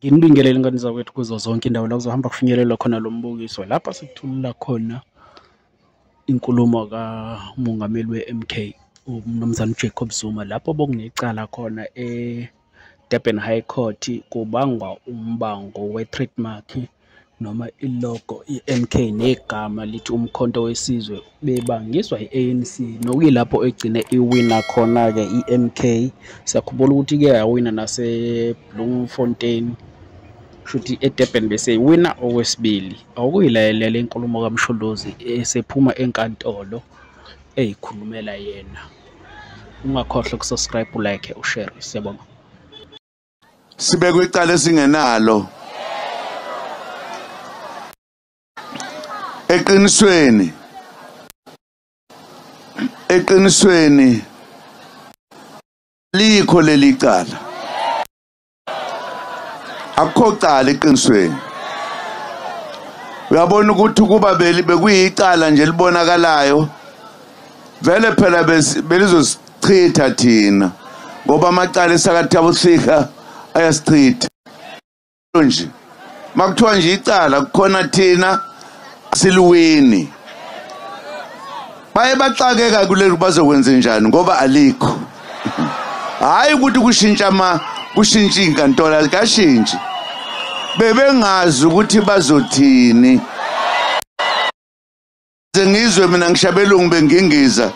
Nginibingelele ingane zakwethu kuzo zonke indawo la kuzohamba kufinyelela khona lo mbukiso lapha sikuthulula khona inkulumo kamongameli we-MK umnumzane Jacob Zuma lapho bokunecala khona Durban High Court kubangwa umbango we-trademark noma ilogo eMK negama lithi umkhonto wesizwe bebangiswa i-ANC nokuyilapho egcine iwina khona-ke i-MK. Siyakhumbula ukuthi-ke yawina nase-Bloemfontein shuthi eDurban bese wina okwesibili. Awukuyilalela inkulumo kaMsholozi esephuma enkantolo eyikhulumela yena. Ungakhohlwa ukusubscribe, ulike, ushare. Siyabonga. Sibekwe icala esingenalo. Eqinisweni likho leli cala. Akukho cala eqinisweni. Uyabona ukuthi kuba bekuyicala nje libonakalayo. Vele phela belizosichitha thina ngoba amacala esakathabusika ayasichitha. Nje makuthiwa nje icala kukhona thina siluwini. Baye baxakeka kuleli bazokwenza njani ngoba alikho. Hayi ukuthi kushintsha inkantolo alikashintshi. Bebengazi ukuthi bazothini. Ngizwe mina ngishabelungu bengingiza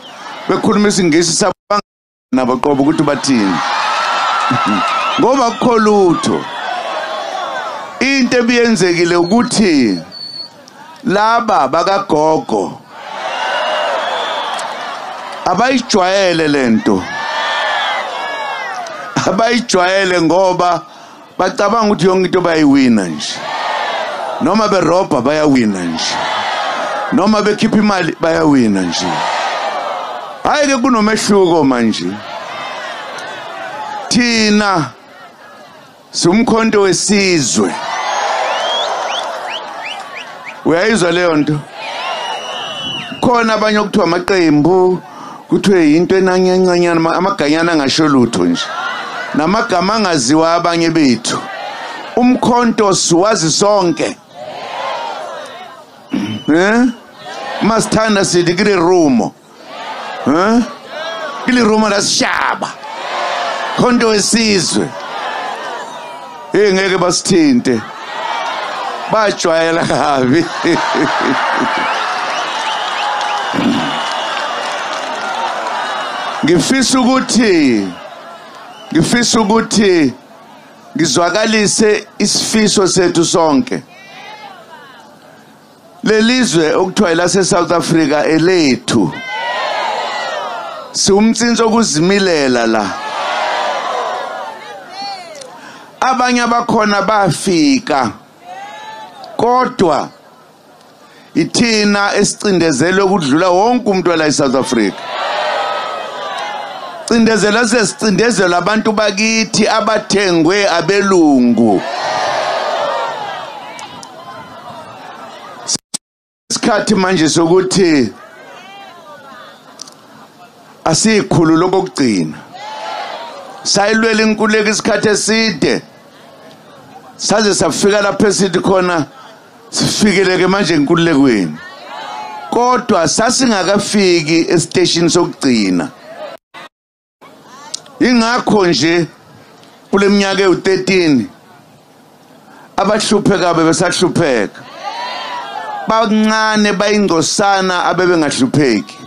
bekhuluma isingisi sabanga nabaqobo ukuthi bathini. Ngoba kukho lutho. Into ebiyenzekile ukuthi laba bakagogo abayijwayele lento. Abayijwayele ngoba bacabanga ukuthi yonke into bayiwina nje. Noma berobha bayawina nje. Noma bekhipha imali bayawina nje. Hayi ke kunomehluko manje. Thina sumkhonto wesizwe. Uyayizwa leyo nto? Khona abanye okuthiwa amaqembu kuthiwe into enanyancanyana amaganyana angasho lutho nje. Namagama angaziwa abanye bethu. Umkhonto siwazi sonke. Masithanda sithi kile rumo. Kile rumo lasishaba. Khonto wesizwe. Ngeke basithinte. Bajwayela kabi. Ngifisa ukuthi ngizwakalise isifiso sethu sonke. Lelizwe okuthiwa lase South Africa elethu. Siumtsinso okuzimilela la. Abanye abakhona bafika. Kodwa ithina esicindezelwe ukudlula wonke umuntu la eSouth Africa. Cindezela sesicindezela abantu bakithi abathengwe abelungu. Isikhathi manje sokuthi asikhulule lokugcina. Sayilwela inkululeko isikhathi eside. Saze safika lapha esithi khona sifikele manje inkululekweni. Kodwa sasingakafiki estation sokugcina. Ingakho nje kule minyaka ewu13 abahlupheka besahlupheka. Bancane bayingcosana abebengahlupheki.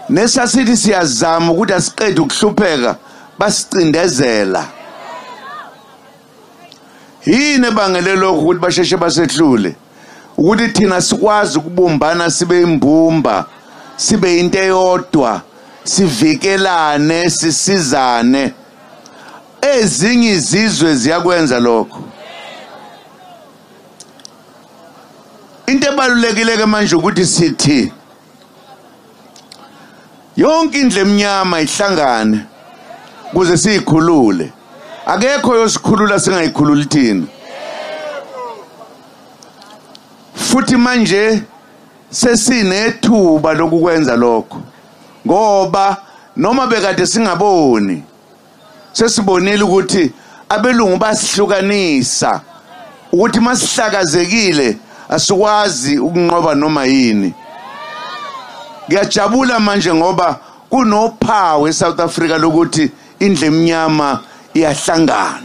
Nesasithi siyazama ukuthi asiqede ukuhlupheka basicindezela. Yini ebangele lokho ukuthi basheshe basehlule? Ukuthi thina sikwazi ukubumbana sibe imbumba, sibe into eyodwa, sivikelane, sisizane. Ezinye izizwe ziyakwenza lokho. Into ebalulekile ke manje ukuthi sithi yonke indle emnyama ihlangane kuze siyikhulule. Akekho yosikhulula singayikhululi thina. Futhi manje sesinethuba lokukwenza lokho. Ngoba noma bekade singaboni sesibonile ukuthi abelungu basihlukanisa ukuthi masihlakazekile asikwazi ukunqoba noma yini. Ngiyajabula manje ngoba kunophawu eSouth Africa lokuthi indle emnyama iyahlangana.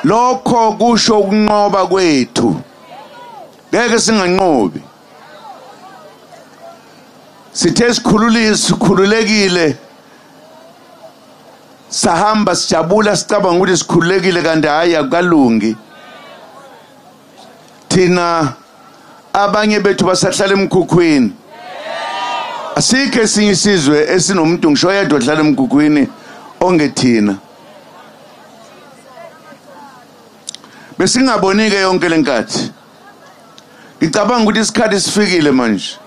Lokho kusho ukunqoba kwethu. Ngeke singanqobi. Sithe sikhululekile. Sahamba sijabula sicabanga ukuthi sikhululekile kanti hayi akalungi. Thina abanye bethu basahlala emkhukhwini. Asikho esinye isizwe esinomuntu ngisho yedwa ohlala emkhukhwini ongethina. Besingabonike yonke lenkathi. Ngicabanga ukuthi isikhathi sifikile manje.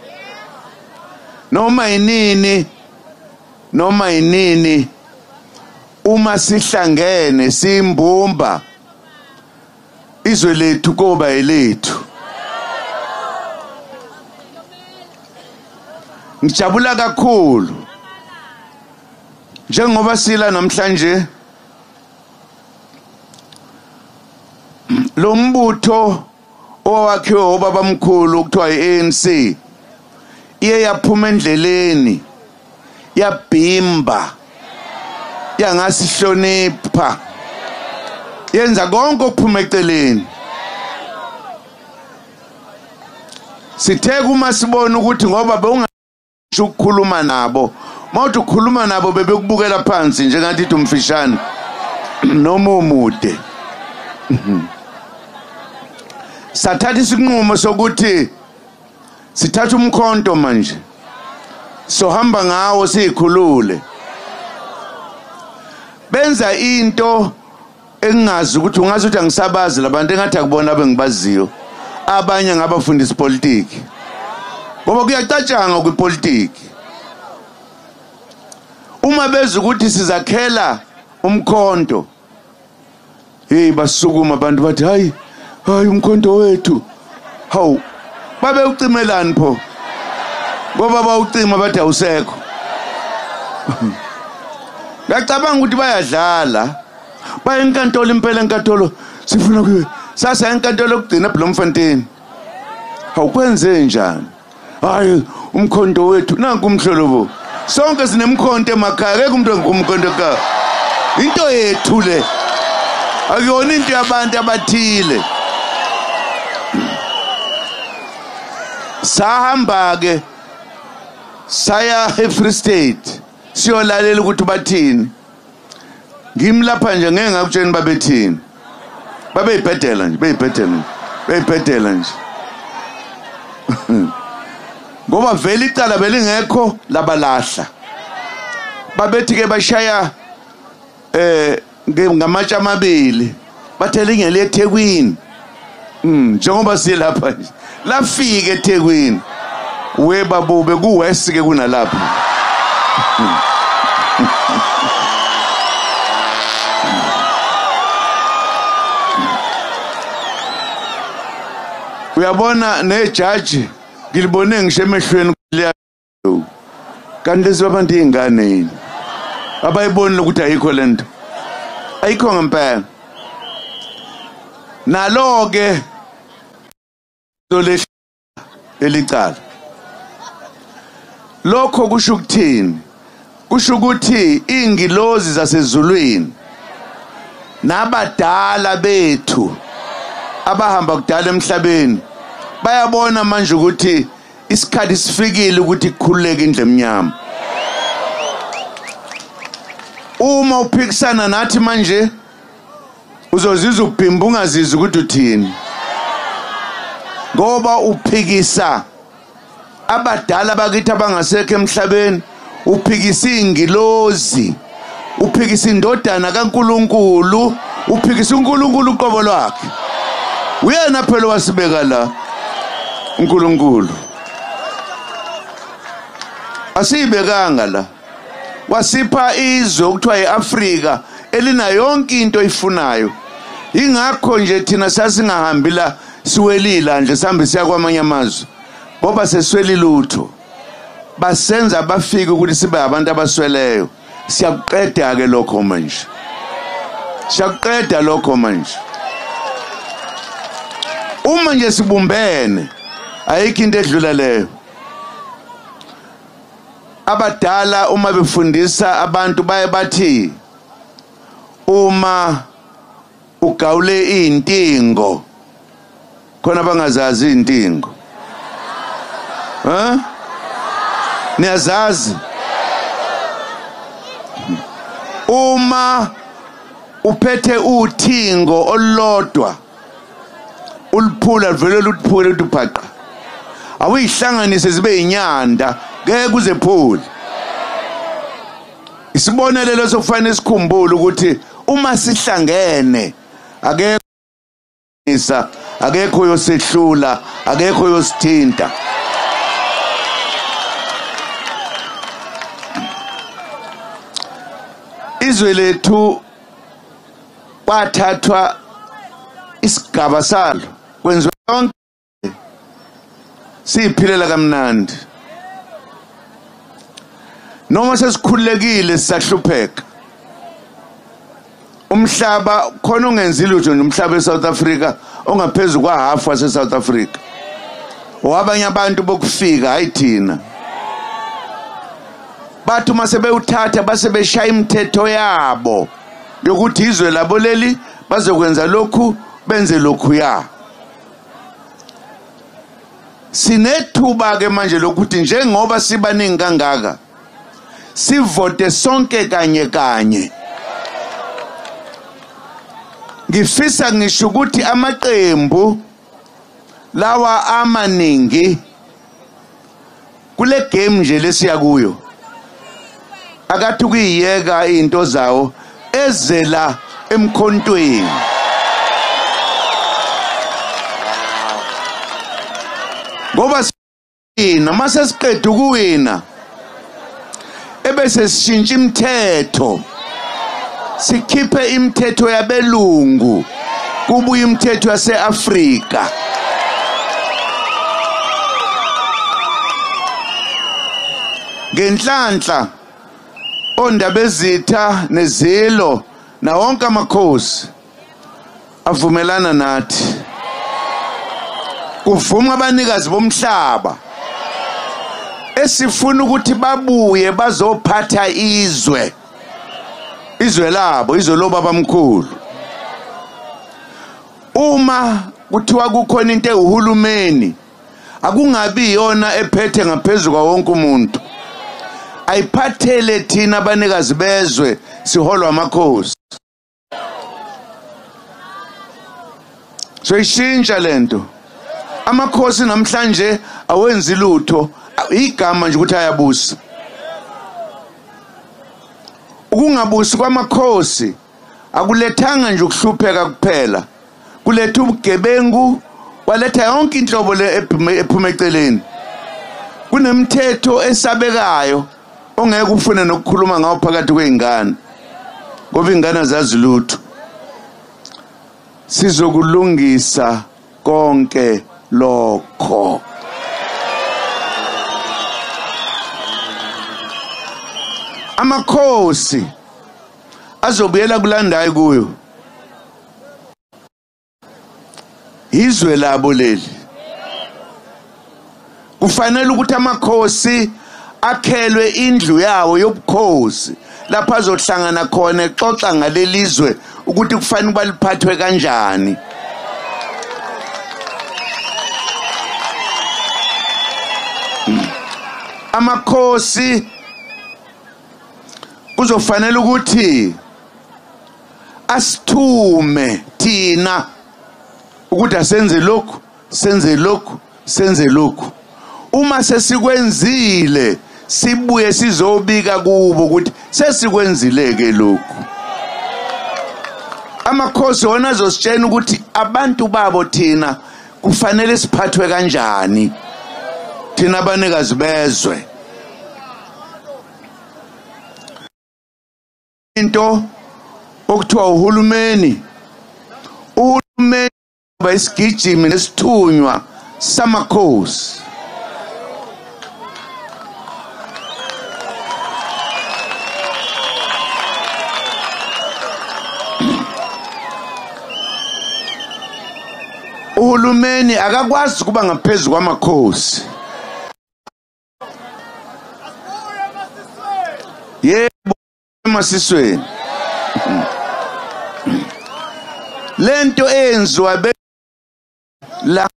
Noma yinini uma sihlangene simbumba izwe lethu koba elethu. Ngijabula kakhulu njengoba sila namhlanje lo mbutho owakhiwe obabamkhulu kuthiwa iANC iye yaphuma endleleni yabhimba yangasihlonipha yenza konke okuphuma eceleni. Sithe uma sibona ukuthi ngoba beungasho ukukhuluma nabo mawuthi ukhuluma nabo bebekubukela phansi njengathi umfishane noma umude. Sathatha isinqumo sokuthi sithatha umkhonto manje sohamba ngawo sikhulule. Benza into engazi ukuthi ungazi ukuthi angisabazi labantu engathi akubona abengibaziyo abanye ngabafundisa politiki ngoba kuyacatshanga kwipolitiki. Uma beza ukuthi sizakhela umkhonto basukuma abantu bathi hayi umkhonto wethu hawu babe ucimelani pho ngoba bawucima bathi awusekho. Ngiyacabanga ukuthi bayadlala baya enkantolo impela enkantolo sifuna kuwe sasa enkantolo kugcina eBloemfontein. Awukwenze njani? Hayi umkhonto wethu nanku umhlolobo sonke sinemkhonto emakhaya ke umuntu ngumkhonto ka into yethu le akuyona into yabantu abathile. Sahamba ke saya eFree State siyolalela ukuthi bathini. Ngimlapha nje ngeke ngakutshela babethini. Babeyibhedela nje. Ngoba vele icala belingekho labalahla. Babethi ke bashaya ngamatsha amabili bathe lingele eThekwini. Njengoba silapha nje lafika eThekwini webabube kuwest ke kunalapha. Uyabona nejudge ngilibone ngisho emehlweni kanti lezi abantu ingane yini abayiboni ukuthi ayikho lento ayikho ngempela. Nalo ke elicala lokho kusho ukuthini? Kusho ukuthi ingilozi zasezulwini nabadala bethu abahamba kudala emhlabeni bayabona manje ukuthi isikhathi sifikile ukuthi kukhululeke indle emnyama. Uma uphikisana nathi manje uzozizwa ubhimba ungazizwa ukuthi uthini ngoba uphikisa abadala bakithi abangasekho emhlabeni, uphikisa ingilozi, uphikisa indodana kaNkulunkulu, uphikisa uNkulunkulu uqobo lwakhe. Uyena phela wasibeka la uNkulunkulu. Asibekanga la. Wasipha izwe okuthiwa eAfrika elina yonke into oyifunayo. Ingakho nje thina sasingahambi la siwelila nje sihambe siya kwamanye amazwe. ngoba sesweli lutho basenza bafike ukuthi sibe abantu abasweleyo. Siyakuqeda ke lokho manje. Siyakuqeda lokho manje. Uma nje sibumbene ayikho into edlula leyo. Abadala uma befundisa abantu baye bathi uma ugawule intingo khona bangazazi intingo. Niyazazi? Uma uphethe uthingo olodwa uliphula vele luphule lutuphaqa. Awuyihlanganise zibe inyanda ngeke kuze phule. Isibonelelo sokufanele sikhumbule ukuthi uma sihlangene akekho yosehlula, akekho yosithinta. Izwe lethu bathathwa isigaba salo kwenziwa konke siphilela kamnandi. Noma sesikhulekile sisahlupheka. Umhlaba khona ungenzi lutho nje umhlaba eSouth Africa ongaphezulu kwa half wase South Africa. Wabanye abantu bokufika hayi thina. Bathu masebe uthatha base beshaya imithetho yabo yokuthi izwe labo leli bazokwenza lokhu benze lokhu ya. Sinethuba ke manje lokuthi njengoba sibaningi kangaka sivote sonke kanye kanye. Ngifisa ngisho ukuthi amaqembu lawa amaningi kule game nje lesiya kuyo akathi kuyiyeka into zawo ezela emkhontweni. Ngoba sina mase siqeda ukuwina ebese sishintsha imithetho, sikhiphe imithetho yabelungu kubuye imithetho yaseAfrika. Ngenhlanhla ondabezitha nezilo na wonke amakhosi avumelana nathi. Kuvuma abanikazi bomhlaba esifuna ukuthi babuye bazophatha izwe labo, izwe lobaba mkhulu. Uma kuthiwa kukhona into ehulumeni akungabi yona ephethe ngaphezulu kwa wonke umuntu. Ayiphathele thina abanikazi bezwe siholwa amakhosi. So ishintsha lento. Amakhosi namhlanje awenzi lutho, igama nje ukuthi ayabusa. Ukungabusi kwamakhosi akulethanga nje ukuhlupheka kuphela, kuletha ubugebengu, waletha yonke inhlobo le ephuma eceleni. Kunemithetho esabekayo ongeke ufune nokukhuluma ngawo phakathi kweingane ngoba ingane azazi lutho. Sizokulungisa konke lokho. Amakhosi azobuyela kulandayo kuyo izwe labo leli. Kufanele ukuthi amakhosi akhelwe indlu yawo yobukhosi lapha azohlangana khona exoxa ngalelizwe ukuthi kufanele baliphathwe kanjani. Amakhosi kuzofanele ukuthi asithume thina ukuthi asenze lokhu, senze lokhu, senze lokhu. Uma sesikwenzile sibuye sizobika kubo ukuthi sesikwenzile ke lokhu. Amakhosi wona azositshela ukuthi abantu babo thina kufanele siphathwe kanjani thina abanikazi bezwe. Into okuthiwa uhulumeni bayisigijimi nesithunywa samakhosi. uhulumeni akakwazi kuba ngaphezulu kwamakhosi. Yebo emasisweni. Lento enziwa la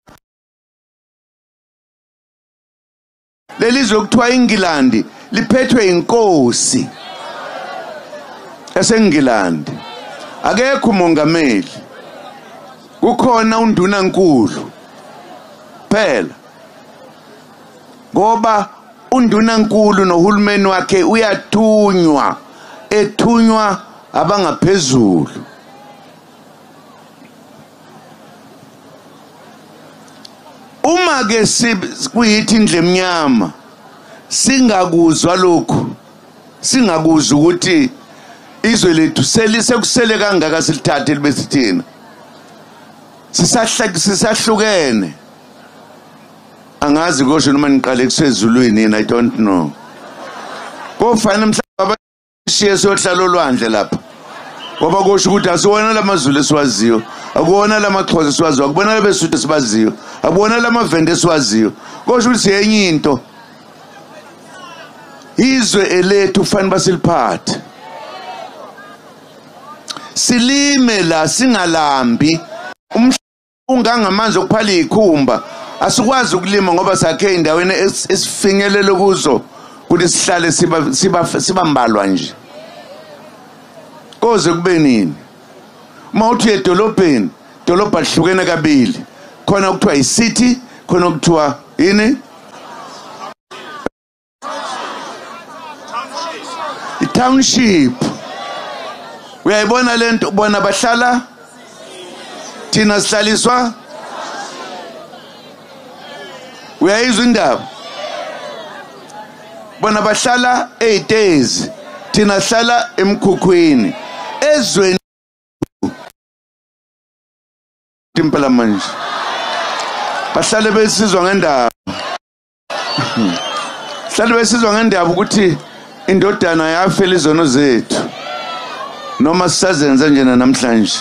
lelizwe kuthiwa iNgilandi liphethwe inkosi yaseNgilandi. Akekho umongameli, kukhona undunankulu phela, ngoba undunankulu nohulumeni wakhe uyathunywa, ethunywa abangaphezulu. Uma ke kuyithi indle emnyama singakuzwa lokho, singakuzwa ukuthi izwe lethu selisekusele kangaka silithathe libe sithina, sisahlukene. Angazi kosho noma niqale kusezulwini, I don't know. Kofana mhlawumbe abashiye sohlala olwandle lapha, ngoba kosho ukuthi asiwona lamazulu esiwaziyo, akuwona lamaXhosa esiwaziyo, akubona labesuthu esibaziyo, akubona lamavende esiwaziyo. Kosho ukuthi yenye into, izwe elethu kufanele basiliphathe, silime la singalambi. Umhlaba ungangamanzi okuphala ikhumba, asikwazi ukulima ngoba sakhe endaweni esifinyelele kuzo ukuthi sihlale sibambalwa nje. Koze kube nini? Uma uthi edolobheni, idolobha lihlukene kabili, khona kuthiwa i-city, khona kuthiwa yini, i-township. Uyayibona lento, bona bahlala, thina sihlaliswa. Uyayizwa indaba? Bona bahlala 8 days, thina sihlala eMkhukhwini. Ezweni impela manje bahlale besizwa ngendaba, bahlale besizwa ngendaba ukuthi indodana yafela izono zethu, noma sisazenza njena namhlanje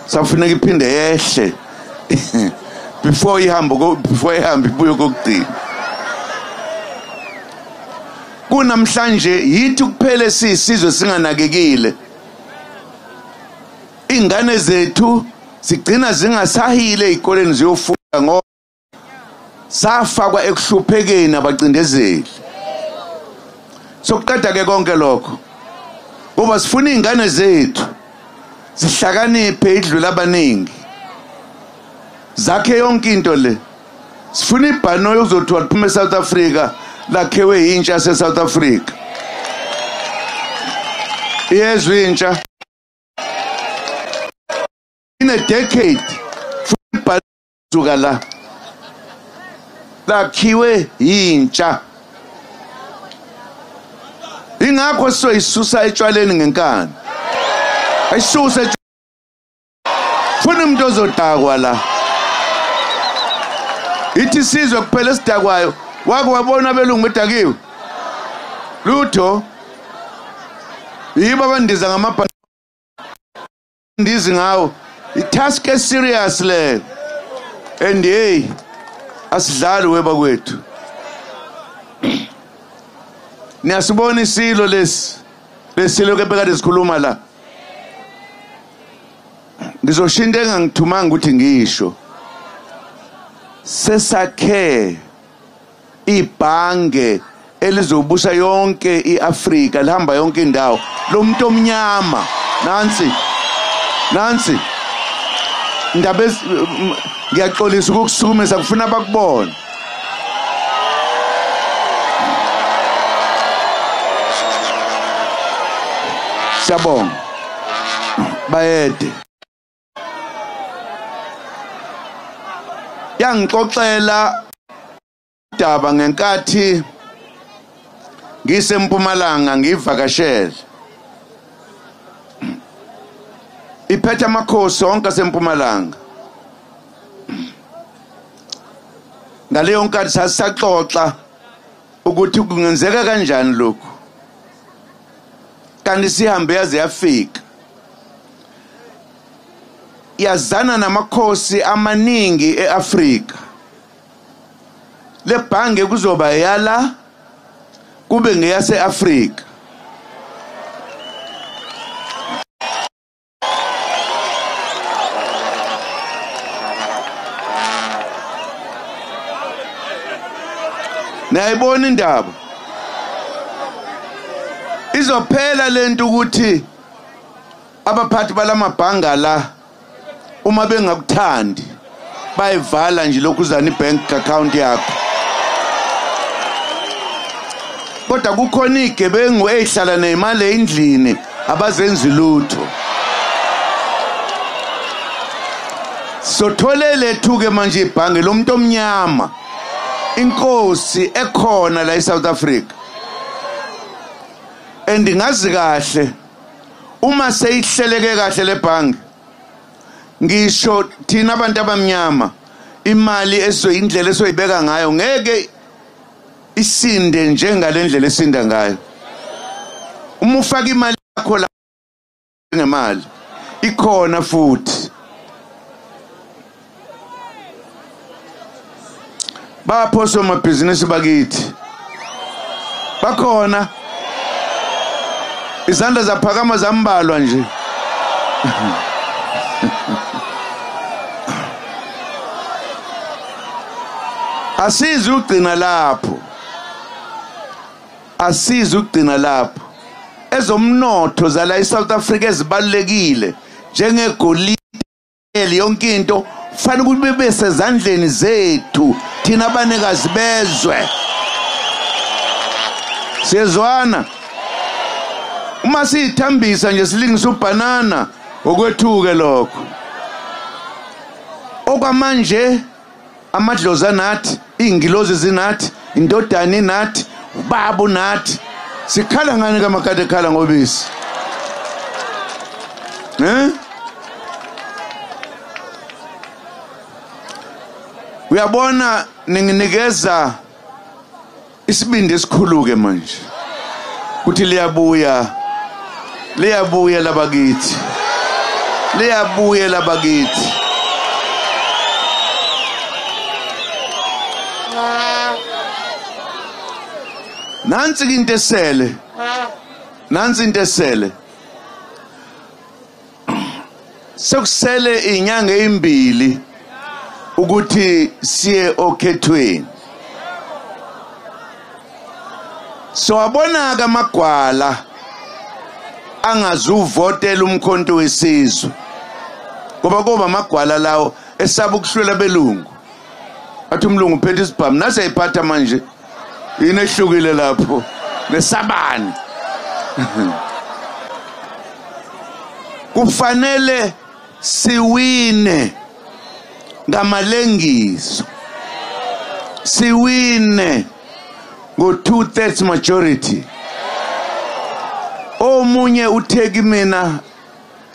safuneka iphinde yehle before ihambe ibuye kokugcina. Kunamhlanje yithi kuphele sisizwe singanakekile, ingane zethu sigcina zingasahile ezikoleni ziyofunda ngoba safakwa ekuhluphekeni abacindezeli. Sokuqeda ke konke lokho, ngoba sifuna izingane zethu zihlakaniphe idlula abaningi, zakhe yonke into le. Sifuna ibhanoyi uzothiwa liphuma eSouth Africa lakhewe yintsha yaseSouth Africa. Yezwe intsha in a decade futhi la lakhiwe yintsha. Ingakho soyisusa etshwaleni ngenkani, ayisuse funa umuntu ozodakwa la. Ithi sizwe kuphela esidakwayo, wake wabona belungu bedakiwe lutho. Yiba bandiza ngamabhasi ndizi ngawo, i-task serious le, and hey asidlali weba kwethu. Niyasibona isilo lesilo kebekade sikhuluma la. Ngizoshinda engangithumanga ukuthi ngisho, sesakhe ibhange elizobusa yonke iAfrika, lihamba yonke indawo. Lo muntu omnyama nansi indaba ngiyaxolisa ukukusukumisa, kufuna bakubona. Siyabonga bayede. Yangixoxela indaba ngenkathi ngiseMpumalanga ngivakashele. Iphethe amakhosi onke aseMpumalanga. Ngaleyo nkathi sasaxoxa ukuthi kungenzeka kanjani lokho, kanti sihambe yaze yafika. yazana namakhosi amaningi eAfrika. Le bhange kuzoba yala kube ngeyase Afrika. Nayibona indaba izophela lento ukuthi abaphathi balamabhanga la uma bengakuthandi bayivala nje lokuzana ibank account yakho. Kodwa kukhona igebengu ezihlala nemali endlini abazenzi lutho. Sotholele thuke manje ibhange lomuntu omnyama inkosi ekhona la eSouth Africa. Andingazi kahle uma seyihleleke kahle le bhange ngisho thina abantu abamnyama imali esoyindlela esoyibeka ngayo ngeke isinde njengalendlela esinda ngayo. Uma ufaka imali yakho la ngemali ikhona futhi bapho somabhizinisi bakithi bakhona izandla zaphakama zambalwa nje. Asizi ugcina lapho, asizi ugcina lapho. Ezomnotho zala eSouth Africa ezibalekile njengegolide yonke into fanele ukuthi bebe sezandleni zethu thina abanikazi bezwe. Siyezwana uma sithambisa nje silingisa ubanana okwethuke lokho. Okwamanje amadloza nathi, ingilozi zinathi, indodana inathi, ubaba unathi. Sikhala ngani kamakade khala ngobisi? Uyabona ninginikeza isibindi esikhuluke manje. Kuthi liyabuya labakithi. Liyabuya labakithi. Nansi into esele. Nansi into esele. Sekusele inyanga ezimbili ukuthi siye okhethweni. So abona ka magwala angazuvotela umkhonto wesizwe. Kuba amagwala lawo esaba ukuhlulela belungu. Athi umlungu uphethe isibhamu nase iphatha manje inehlukile lapho nesabani. Kufanele siwine ngamalengiso. Siwine go 2/3 majority. Omunye utheki mina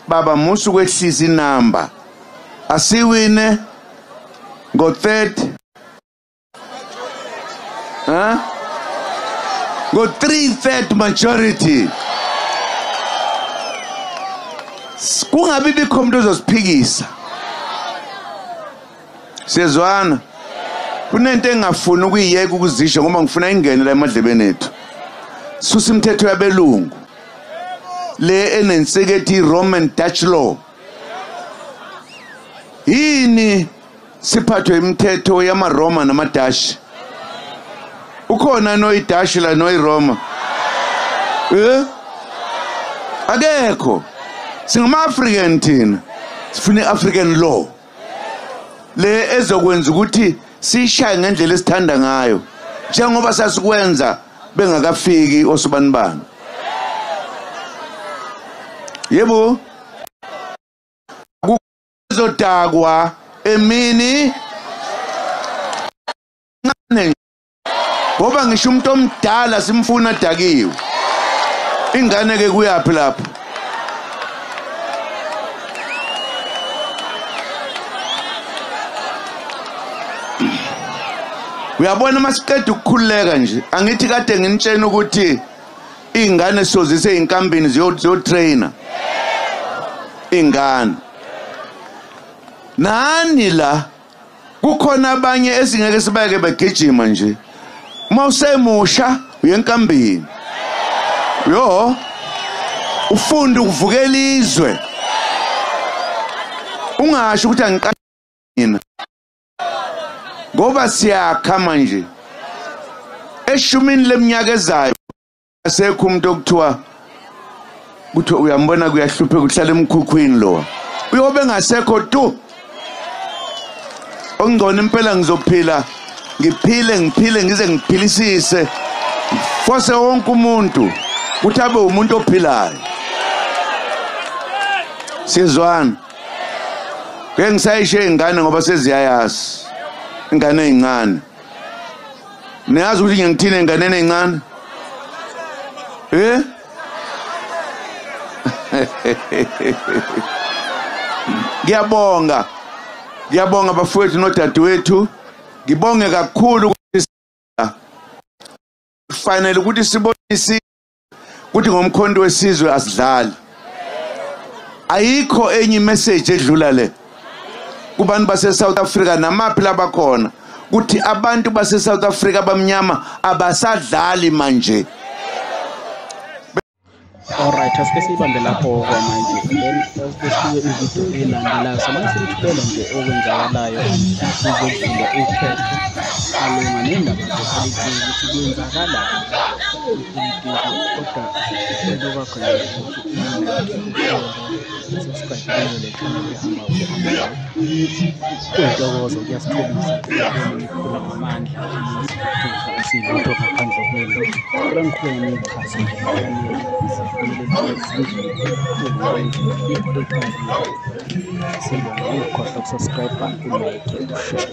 baba musu kwehlisa inamba. Asiwine go 3rd. Go 3/3 majority. Kungabi bikho umuntu ozosiphikisa. Siyezwana. Kunento engafuni ukuyiyeka ukuzisho ngoba ngifuna ingene la emadlebeni ethu. Susa imithetho yabelungu. Le enensekethi Roman Dutch law. Yini siphathwe imithetho yamaRoma namaDashi? Ukhona noyiDashi la noyiRoma? Akekho. Singama-African thina. Sifuna African law. Le ezokwenza ukuthi sishaye ngendlela esithanda ngayo. Njengoba sasikwenza bengakafiki osobanibani. Yebo. Kuzodakwa emini ngoba ngisho umuntu omdala simfuna dakiwe. Ingane ke kuyapi lapho? Uyabona masiqeda ukukhuleka nje angithi kade nginitshena ukuthi ingane sozise inkambini ziyotrainer ingane nani la kukhona abanye esingeke sibake begijima nje mawusemusha uyenkambini yo ufunda ukuvukela izwe ungasho ukuthi angiqina ngoba siyakha manje eshumini leminyaka ezayo asekho umuntu okuthiwa ukuthi uyambona kuyahluphe kuhlala emkhukhwini lo uyobe ngasekho tu ongcono impela ngizophila ngiphile ngize ngiphilisise fose wonke umuntu ukuthi abe umuntu ophilayo sizwana ke ngisayishe ingane ngoba seziyayazi ingane ezincane niyazi ukuthi ngiyangithina enganeni ezincane ngiyabonga bafowethu nodadewethu ngibonge kakhulu ukuthi finally ukuthi sibonise ukuthi ngomkhondo wesizwe asidlali ayikho enye message edlula le kubantu base South Africa namaphi labakhona ukuthi abantu base South Africa abamnyama abasadlali manje. Alright, asike sibambe lapho kwa manje. Then sesike ivideo elandelayo. Samanye sikuthubela nje okwenzakalayo sizokuvula ukhetho alunga nendaba zopolitiki ukuthi kwenzakala kodwa ebuka khona ukuthi sesiqhathekile le channel ehamba kuyintokozo kuyasithobisa ukukhula ngamandla silutho ngaphandle kwento kodwa ngikhuluma ngichaza subscribe and like and share.